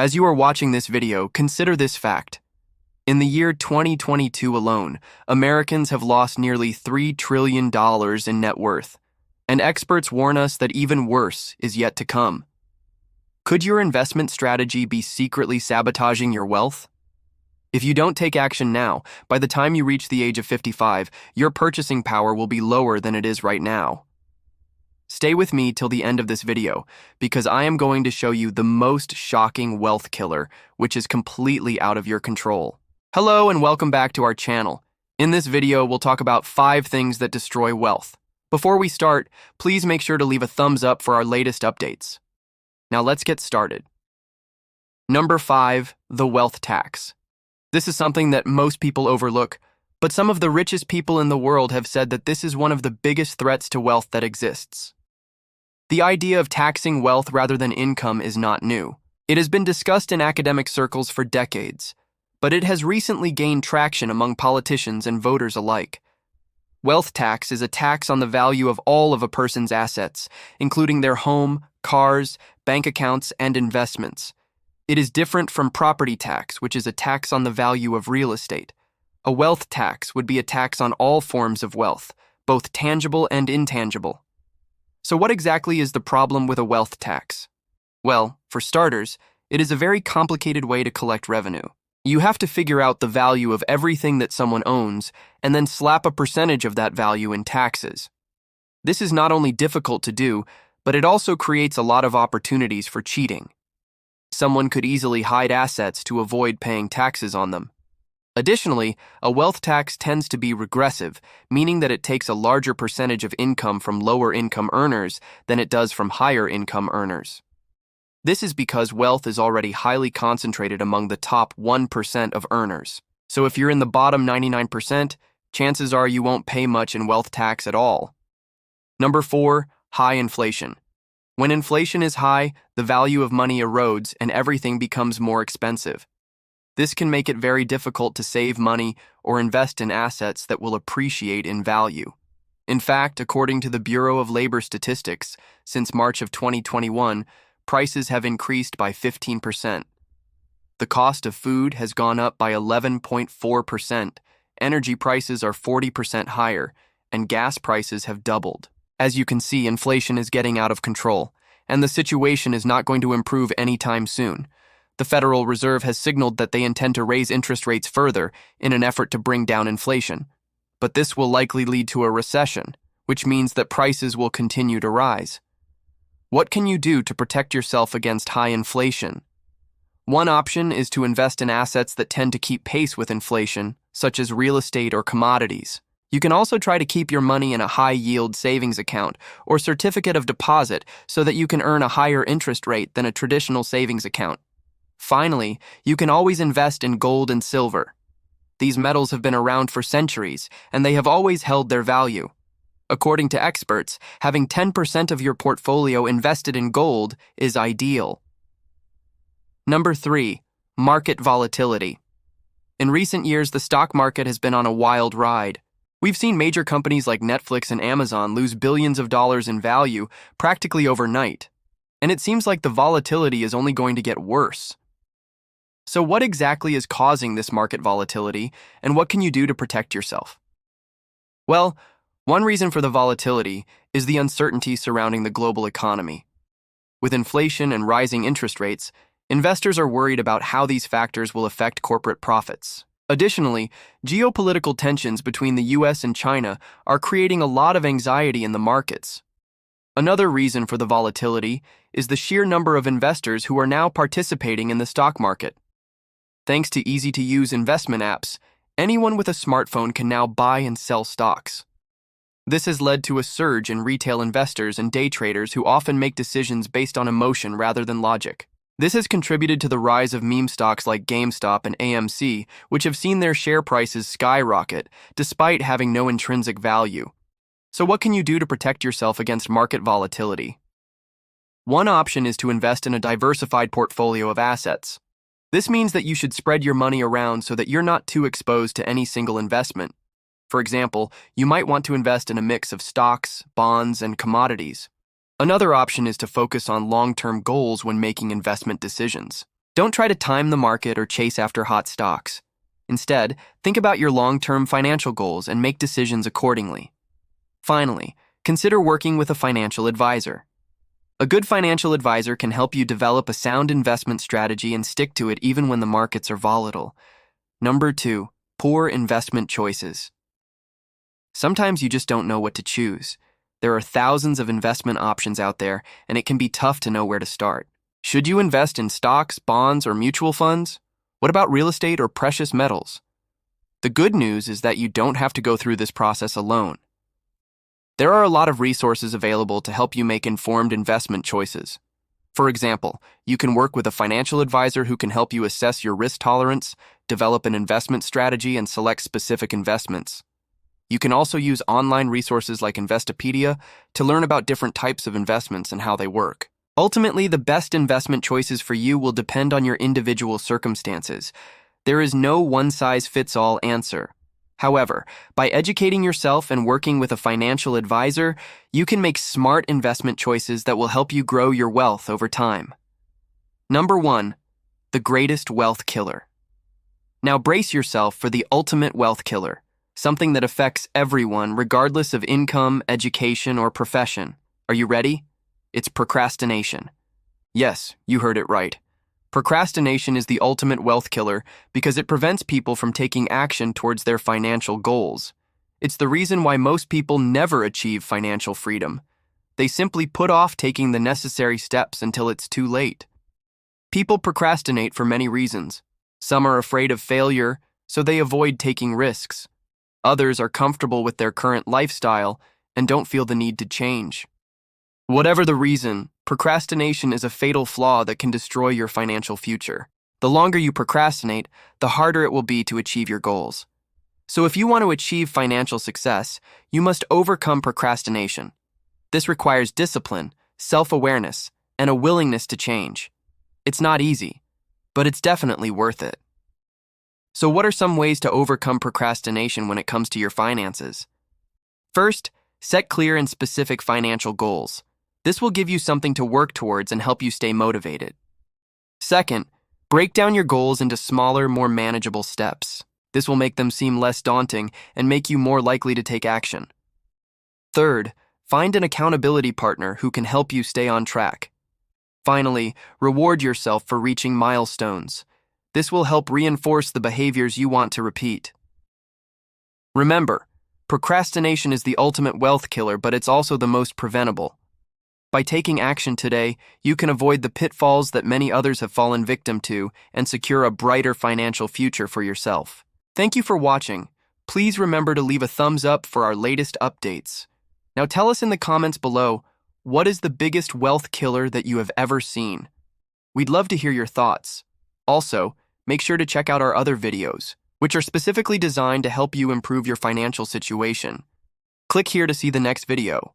As you are watching this video, consider this fact. In the year 2022 alone, Americans have lost nearly $3 trillion in net worth, and experts warn us that even worse is yet to come. Could your investment strategy be secretly sabotaging your wealth? If you don't take action now, by the time you reach the age of 55, your purchasing power will be lower than it is right now. Stay with me till the end of this video, because I am going to show you the most shocking wealth killer, which is completely out of your control. Hello and welcome back to our channel. In this video, we'll talk about 5 things that destroy wealth. Before we start, please make sure to leave a thumbs up for our latest updates. Now let's get started. Number 5, the wealth tax. This is something that most people overlook, but some of the richest people in the world have said that this is one of the biggest threats to wealth that exists. The idea of taxing wealth rather than income is not new. It has been discussed in academic circles for decades, but it has recently gained traction among politicians and voters alike. Wealth tax is a tax on the value of all of a person's assets, including their home, cars, bank accounts, and investments. It is different from property tax, which is a tax on the value of real estate. A wealth tax would be a tax on all forms of wealth, both tangible and intangible. So what exactly is the problem with a wealth tax? Well, for starters, it is a very complicated way to collect revenue. You have to figure out the value of everything that someone owns and then slap a percentage of that value in taxes. This is not only difficult to do, but it also creates a lot of opportunities for cheating. Someone could easily hide assets to avoid paying taxes on them. Additionally, a wealth tax tends to be regressive, meaning that it takes a larger percentage of income from lower income earners than it does from higher income earners. This is because wealth is already highly concentrated among the top 1% of earners. So if you're in the bottom 99%, chances are you won't pay much in wealth tax at all. Number 4, high inflation. When inflation is high, the value of money erodes and everything becomes more expensive. This can make it very difficult to save money or invest in assets that will appreciate in value. In fact, according to the Bureau of Labor Statistics, since March of 2021, prices have increased by 15%. The cost of food has gone up by 11.4%, energy prices are 40% higher, and gas prices have doubled. As you can see, inflation is getting out of control, and the situation is not going to improve anytime soon. The Federal Reserve has signaled that they intend to raise interest rates further in an effort to bring down inflation. But this will likely lead to a recession, which means that prices will continue to rise. What can you do to protect yourself against high inflation? One option is to invest in assets that tend to keep pace with inflation, such as real estate or commodities. You can also try to keep your money in a high-yield savings account or certificate of deposit so that you can earn a higher interest rate than a traditional savings account. Finally, you can always invest in gold and silver. These metals have been around for centuries, and they have always held their value. According to experts, having 10% of your portfolio invested in gold is ideal. Number 3, market volatility. In recent years, the stock market has been on a wild ride. We've seen major companies like Netflix and Amazon lose billions of dollars in value practically overnight. And it seems like the volatility is only going to get worse. So what exactly is causing this market volatility, and what can you do to protect yourself? Well, one reason for the volatility is the uncertainty surrounding the global economy. With inflation and rising interest rates, investors are worried about how these factors will affect corporate profits. Additionally, geopolitical tensions between the US and China are creating a lot of anxiety in the markets. Another reason for the volatility is the sheer number of investors who are now participating in the stock market. Thanks to easy-to-use investment apps, anyone with a smartphone can now buy and sell stocks. This has led to a surge in retail investors and day traders who often make decisions based on emotion rather than logic. This has contributed to the rise of meme stocks like GameStop and AMC, which have seen their share prices skyrocket despite having no intrinsic value. So what can you do to protect yourself against market volatility? One option is to invest in a diversified portfolio of assets. This means that you should spread your money around so that you're not too exposed to any single investment. For example, you might want to invest in a mix of stocks, bonds, and commodities. Another option is to focus on long-term goals when making investment decisions. Don't try to time the market or chase after hot stocks. Instead, think about your long-term financial goals and make decisions accordingly. Finally, consider working with a financial advisor. A good financial advisor can help you develop a sound investment strategy and stick to it even when the markets are volatile. Number 2, poor investment choices. Sometimes you just don't know what to choose. There are thousands of investment options out there, and it can be tough to know where to start. Should you invest in stocks, bonds, or mutual funds? What about real estate or precious metals? The good news is that you don't have to go through this process alone. There are a lot of resources available to help you make informed investment choices. For example, you can work with a financial advisor who can help you assess your risk tolerance, develop an investment strategy, and select specific investments. You can also use online resources like Investopedia to learn about different types of investments and how they work. Ultimately, the best investment choices for you will depend on your individual circumstances. There is no one-size-fits-all answer. However, by educating yourself and working with a financial advisor, you can make smart investment choices that will help you grow your wealth over time. Number 1, the greatest wealth killer. Now brace yourself for the ultimate wealth killer, something that affects everyone regardless of income, education, or profession. Are you ready? It's procrastination. Yes, you heard it right. Procrastination is the ultimate wealth killer because it prevents people from taking action towards their financial goals. It's the reason why most people never achieve financial freedom. They simply put off taking the necessary steps until it's too late. People procrastinate for many reasons. Some are afraid of failure, so they avoid taking risks. Others are comfortable with their current lifestyle and don't feel the need to change. Whatever the reason, procrastination is a fatal flaw that can destroy your financial future. The longer you procrastinate, the harder it will be to achieve your goals. So if you want to achieve financial success, you must overcome procrastination. This requires discipline, self-awareness, and a willingness to change. It's not easy, but it's definitely worth it. So what are some ways to overcome procrastination when it comes to your finances? First, set clear and specific financial goals. This will give you something to work towards and help you stay motivated. Second, break down your goals into smaller, more manageable steps. This will make them seem less daunting and make you more likely to take action. Third, find an accountability partner who can help you stay on track. Finally, reward yourself for reaching milestones. This will help reinforce the behaviors you want to repeat. Remember, procrastination is the ultimate wealth killer, but it's also the most preventable. By taking action today, you can avoid the pitfalls that many others have fallen victim to and secure a brighter financial future for yourself. Thank you for watching. Please remember to leave a thumbs up for our latest updates. Now tell us in the comments below, what is the biggest wealth killer that you have ever seen? We'd love to hear your thoughts. Also, make sure to check out our other videos, which are specifically designed to help you improve your financial situation. Click here to see the next video.